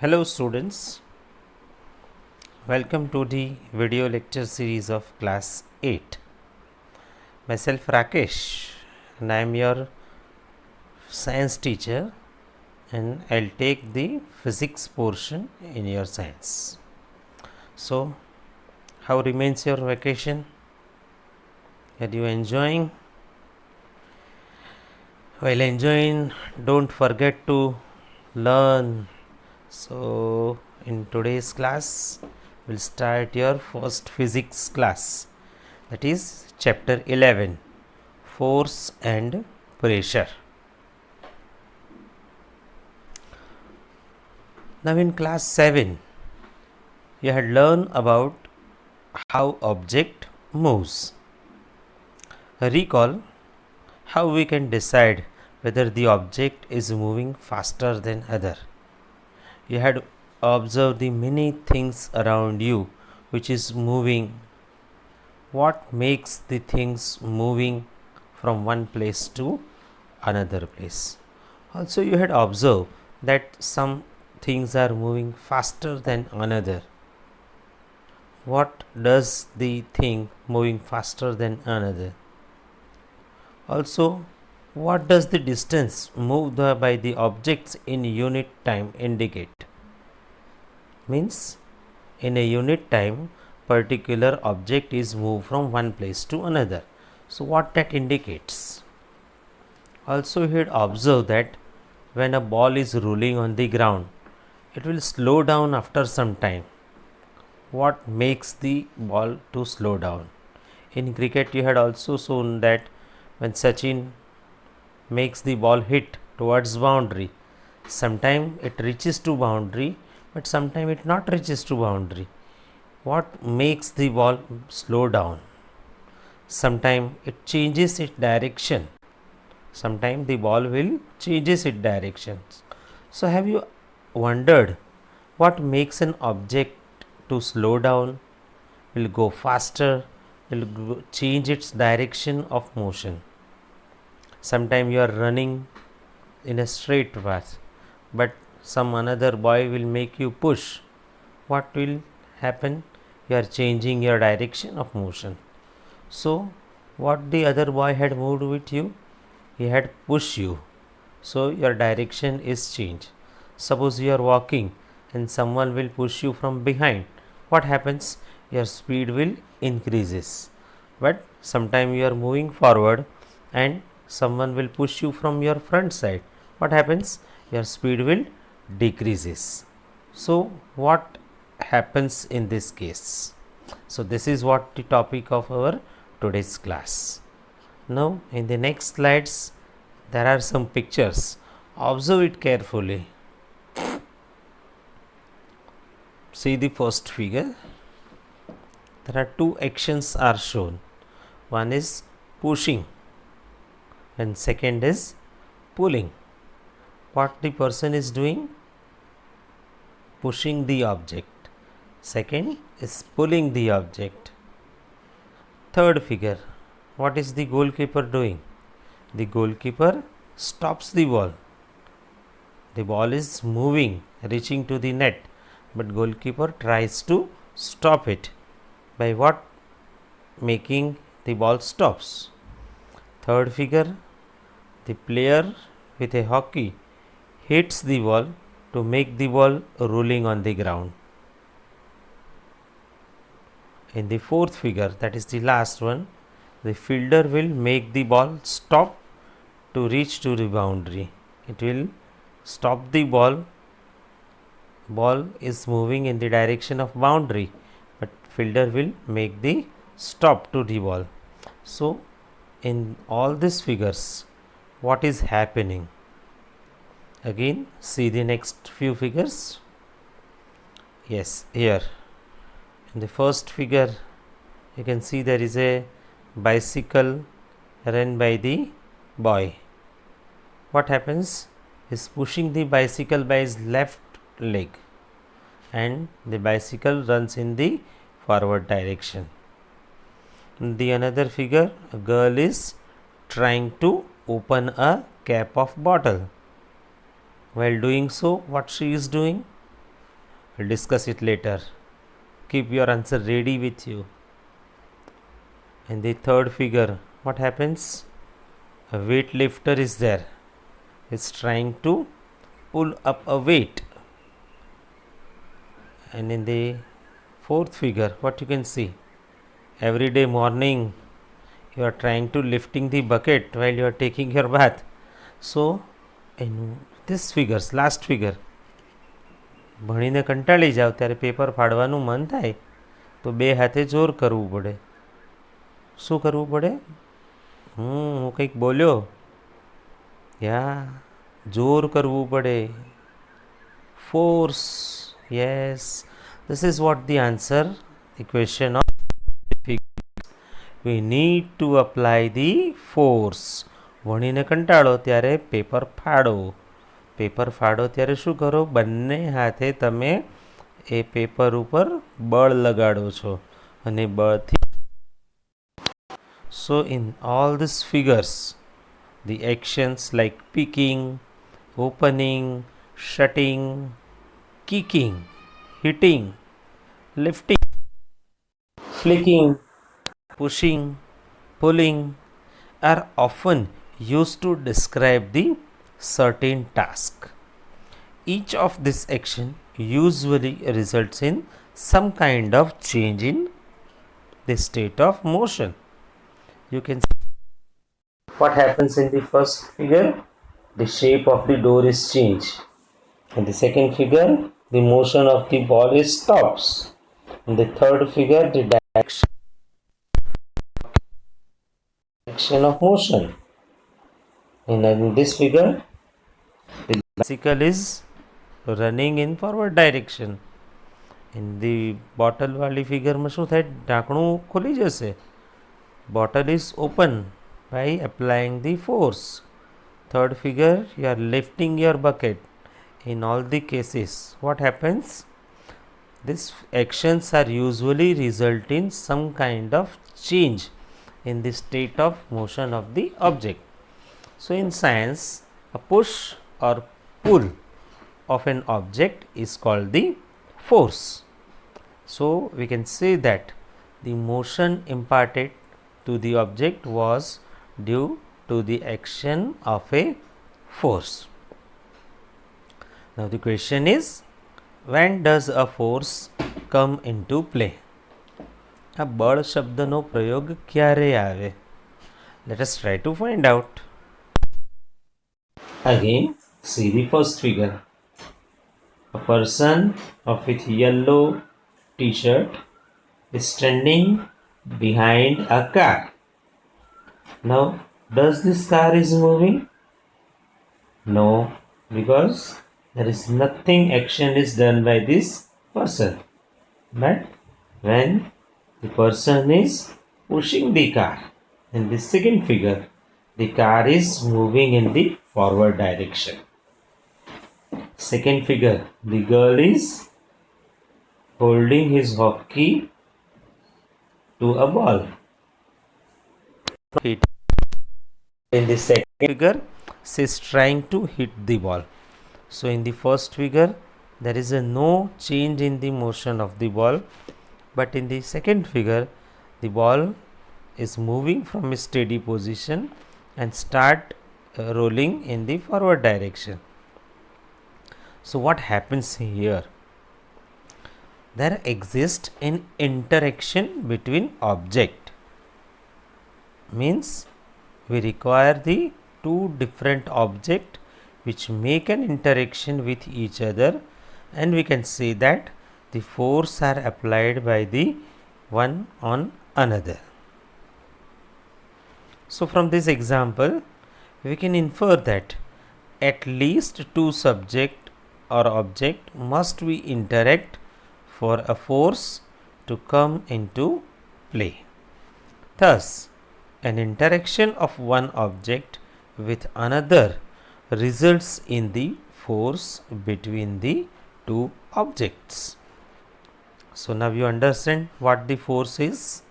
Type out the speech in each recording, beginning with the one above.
Hello students, welcome to the video lecture series of class 8. Myself Rakesh and I am your science teacher and I'll take the physics portion in your science. So, how remains your vacation? Are you enjoying? While enjoying, don't forget to learn. So, in today's class, we'll start your first physics class, that is chapter 11, force and pressure. Now, in class 7, you had learned about how object moves. Recall how we can decide whether the object is moving faster than other. You had observed the many things around you which is moving. What makes the things moving from one place to another place? Also, you had observed that some things are moving faster than another. What does the thing moving faster than another? Also, what does the distance moved by the objects in unit time indicate? Means in a unit time, particular object is moved from one place to another. So, what that indicates? Also, he had observed that when a ball is rolling on the ground, it will slow down after some time. What makes the ball to slow down? In cricket, you had also shown that when Sachin makes the ball hit towards boundary, sometime it reaches to boundary, but sometime it not reaches to boundary. What makes the ball slow down? Sometime it changes its direction. Sometime the ball will changes its direction. So have you wondered what makes an object to slow down, will go faster, will change its direction of motion? Sometime you are running in a straight path, but some another boy will make you push. What will happen? You are changing your direction of motion. So, what the other boy had moved with you? He had pushed you. So, your direction is changed. Suppose you are walking and someone will push you from behind. What happens? Your speed will increases. But sometime you are moving forward and someone will push you from your front side. What happens? Your speed will decreases. So, what happens in this case? So, this is what the topic of our today's class. Now, in the next slides, there are some pictures. Observe it carefully. See the first figure. There are two actions are shown. One is pushing and second is pulling. What the person is doing? Pushing the object. Second is pulling the object. Third figure, what is the goalkeeper doing? The goalkeeper stops the ball. The ball is moving, reaching to the net, but goalkeeper tries to stop it. By what? Making the ball stops. Third figure, the player with a hockey hits the ball to make the ball rolling on the ground. In the fourth figure, that is the last one, the fielder will make the ball stop to reach to the boundary. It will stop the ball. Ball is moving in the direction of boundary, but fielder will make the stop to the ball. So, in all these figures, what is happening? Again, see the next few figures. Yes, here in the first figure, you can see there is a bicycle run by the boy. What happens? He is pushing the bicycle by his left leg and the bicycle runs in the forward direction. In the another figure, a girl is trying to open a cap of bottle. While doing so, what she is doing? We'll discuss it later. Keep your answer ready with you. In the third figure, what happens? A weightlifter is there. It's trying to pull up a weight. And in the fourth figure, what you can see? Every day morning, you are trying to lifting the bucket while you are taking your bath. So, in this figures, last figure, ભણીને કંટાળી જાઓ ત્યારે paper ફાડવાનું મન થાય તો બે હાથે જોર કરવું પડે. શું કરવું પડે? હું કંઈક બોલ્યો? યા, જોર કરવું પડે. Force. Yes, this is what the answer, the question of figures. We need to apply the force. ભણીને કંટાળો ત્યારે પેપર ફાડો. પેપર ફાડો ત્યારે શું કરો? બંને હાથે તમે એ પેપર ઉપર બળ લગાડો છો અને બળથી. So in all these figures, the actions like picking, opening, shutting, kicking, hitting, lifting, flicking, pushing, pulling are often used to describe the certain task. Each of this action usually results in some kind of change in the state of motion. You can see what happens in the first figure. The shape of the door is changed. In the second figure, the motion of the ball is stops. In the third figure, the direction of motion. And in this figure, the bicycle is running in forward direction. In the bottle वाली figure में શું થાય? ઢાંકણું ખુલી જશે. Bottle is open by applying the force. Third figure, you are lifting your bucket. In all the cases, what happens? These actions are usually result in some kind of change in the state of motion of the object. So in science, a push or pull of an object is called the force. So we can say that the motion imparted to the object was due to the action of a force. Now the question is, when does a force come into play? આ બળ શબ્દનો પ્રયોગ ક્યારે આવે? Let us try to find out. Again, see the first figure. A person with yellow t-shirt is standing behind a car. Now, does this car is moving? No, because there is nothing action is done by this person. But when the person is pushing the car, in the second figure, the car is moving in the forward direction. Second figure, the girl is holding his hockey to a ball. In the second figure, she is trying to hit the ball. So in the first figure, there is no change in the motion of the ball, but in the second figure, the ball is moving from a steady position and start rolling in the forward direction. So what happens here? There exists an interaction between object. Means we require the two different object which make an interaction with each other, and we can say that the force are applied by the one on another. So from this example, we can infer that at least two subject or object must be interact for a force to come into play. Thus, an interaction of one object with another results in the force between the two objects. So now you understand what the force is.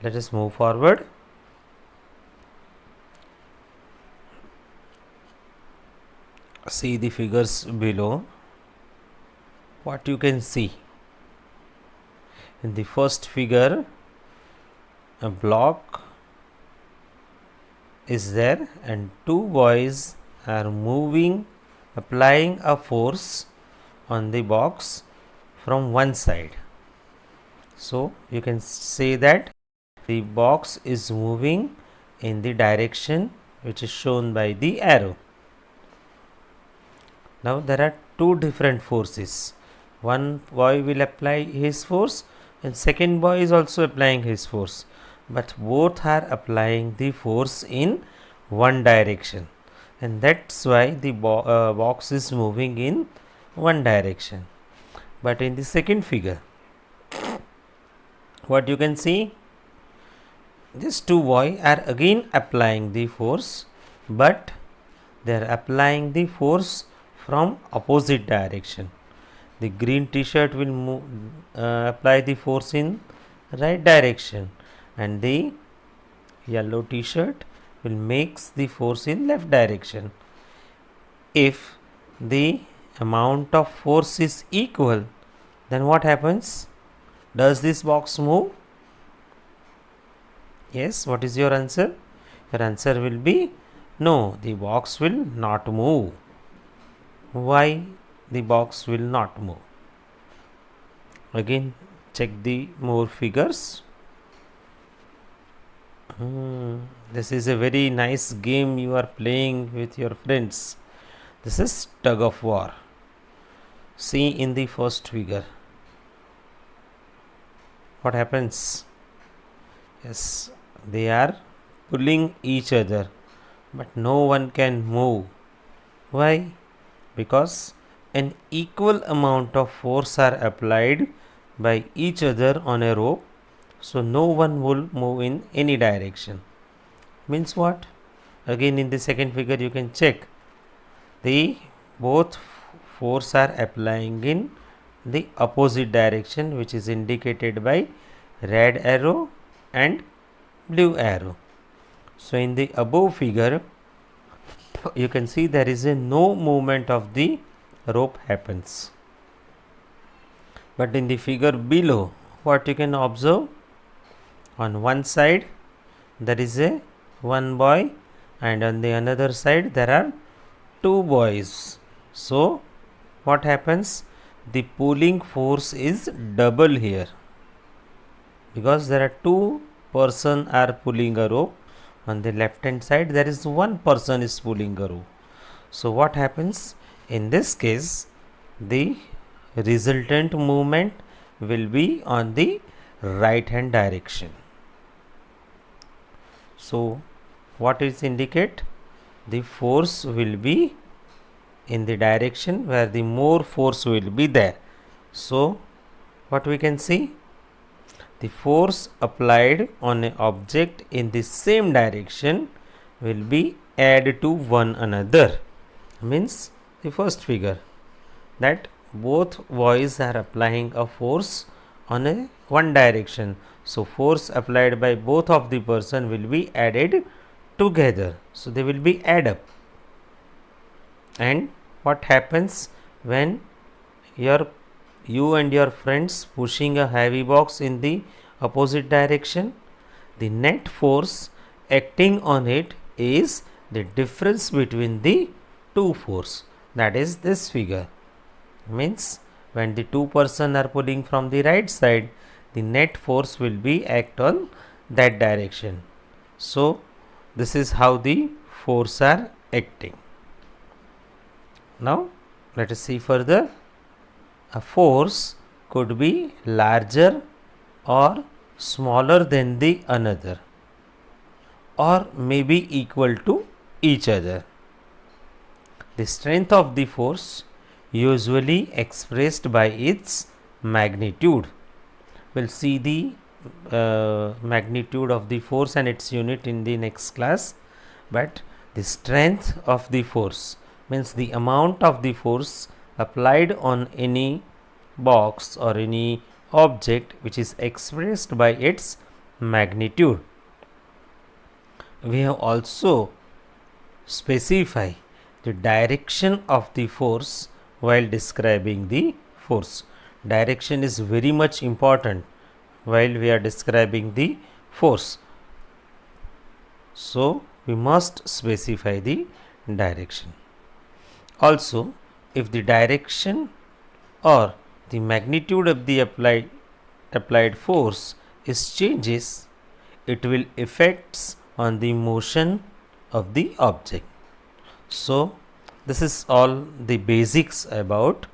Let us move forward. See the figures below. what you can see in the first figure, a block is there and two boys are moving, applying a force on the box from one side. So you can say that the box is moving in the direction which is shown by the arrow. Now there are two different forces. One boy will apply his force and second boy is also applying his force, but both are applying the force in one direction, and that's why the box is moving in one direction. But in the second figure, what you can see, these two boys are again applying the force, but they are applying the force from opposite direction. The green t-shirt will apply the force in right direction and the yellow t-shirt will makes the force in left direction. If the amount of force is equal, then what happens? Does this box move? Yes, what is your answer? Your answer will be no, the box will not move. Why the box will not move? Again, check the more figures. This is a very nice game you are playing with your friends. This is tug of war. See in the first figure. What happens? Yes, they are pulling each other, but no one can move. Why? Because an equal amount of force are applied by each other on a rope, so no one will move in any direction. Means what? Again in the second figure you can check. The both force are applying in the opposite direction, which is indicated by red arrow and blue arrow. So in the above figure you can see there is a no movement of the rope happens. But in the figure below, what you can observe, on one side there is a one boy and on the another side there are two boys. So what happens? The pulling force is double here, because there are two person are pulling a rope. On the left hand side there is one person is pulling a rope. So what happens? In this case, the resultant movement will be on the right hand direction. So what is indicate? The force will be in the direction where the more force will be there. So what we can see? The force applied on an object in the same direction will be added to one another. Means the first figure, that both boys are applying a force on a one direction. So force applied by both of the person will be added together. So they will be add up. And what happens when you and your friends pushing a heavy box in the opposite direction? The net force acting on it is the difference between the two force, that is this figure. Means when the two person are pulling from the right side, the net force will be act on that direction. So this is how the force are acting. Now let us see further. A force could be larger or smaller than the another, or may be equal to each other. The strength of the force usually expressed by its magnitude. We'll see the magnitude of the force and its unit in the next class, but the strength of the force means the amount of the force applied on any box or any object which is expressed by its magnitude. We have also specify the direction of the force while describing the force. Direction is very much important while we are describing the force. So, we must specify the direction. Also, if the direction or the magnitude of the applied force is changes, it will affects on the motion of the object. So, this is all the basics about